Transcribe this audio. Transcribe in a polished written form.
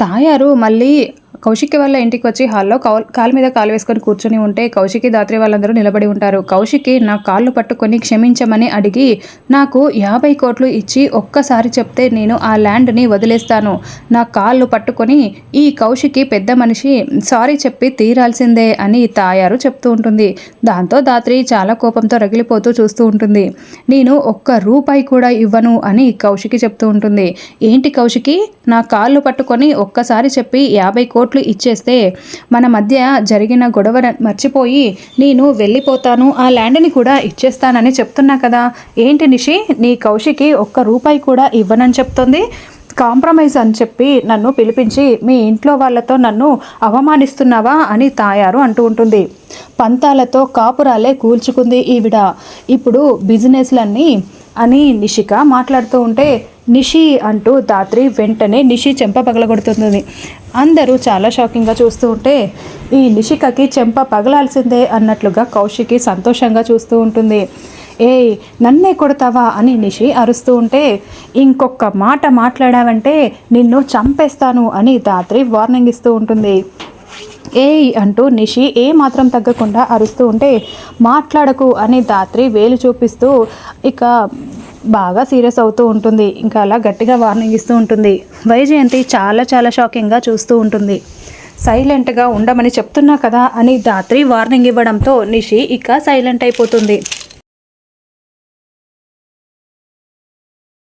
తాయారు మళ్ళీ కౌశికి వాళ్ళ ఇంటికి వచ్చి హాల్లో కాలు మీద కాలు వేసుకొని కూర్చొని ఉంటే కౌశికి దాత్రి వాళ్ళందరూ నిలబడి ఉంటారు. కౌశికి నా కాళ్ళు పట్టుకొని క్షమించమని అడిగి నాకు 50 కోట్లు ఇచ్చి ఒక్కసారి చెప్తే నేను ఆ ల్యాండ్ని వదిలేస్తాను. నా కాళ్ళు పట్టుకొని ఈ కౌశికి పెద్ద మనిషి సారీ చెప్పి తీరాల్సిందే అని తాయారు చెప్తూ ఉంటుంది. దాంతో దాత్రి చాలా కోపంతో రగిలిపోతూ చూస్తూ ఉంటుంది. నేను ఒక్క రూపాయి కూడా ఇవ్వను అని కౌశికి చెప్తూ ఉంటుంది. ఏంటి కౌశికి, నా కాళ్ళు పట్టుకొని ఒక్కసారి చెప్పి 50 కోట్లు ఇచ్చేస్తే మన మధ్య జరిగిన గొడవ మర్చిపోయి నేను వెళ్ళిపోతాను, ఆ ల్యాండ్ని కూడా ఇచ్చేస్తానని చెప్తున్నా కదా. ఏంటి నిషి, నీ కౌశికి ఒక్క రూపాయి కూడా ఇవ్వనని చెప్తుంది. కాంప్రమైజ్ అని చెప్పి నన్ను పిలిపించి మీ ఇంట్లో వాళ్ళతో నన్ను అవమానిస్తున్నావా అని తాయారు అంటూ ఉంటుంది. పంతాలతో కాపురాలే కూల్చుకుంది ఈవిడ, ఇప్పుడు బిజినెస్లన్నీ అని నిషిక మాట్లాడుతూ ఉంటే నిషి అంటూ దాత్రి వెంటనే నిషి చెంప పగలగొడుతుంది. అందరూ చాలా షాకింగ్గా చూస్తూ ఉంటే ఈ నిషికకి చెంప పగలాల్సిందే అన్నట్లుగా కౌశికి సంతోషంగా చూస్తూ ఉంటుంది. ఏయ్, నన్నే కొడతావా అని నిషి అరుస్తూ ఉంటే ఇంకొక మాట మాట్లాడావంటే నిన్ను చంపేస్తాను అని దాత్రి వార్నింగ్ ఇస్తూ ఉంటుంది. ఏయ్ అంటూ నిషి ఏ మాత్రం తగ్గకుండా అరుస్తూ ఉంటే మాట్లాడకు అని దాత్రి వేలు చూపిస్తూ ఇక బాగా సీరియస్ అవుతూ ఉంటుంది. ఇంకా అలా గట్టిగా వార్నింగ్ ఇస్తూ ఉంటుంది. వైజయంతి చాలా చాలా షాకింగ్గా చూస్తూ ఉంటుంది. సైలెంట్గా ఉండమని చెప్తున్నా కదా అని దాత్రి వార్నింగ్ ఇవ్వడంతో నిషి ఇక సైలెంట్ అయిపోతుంది.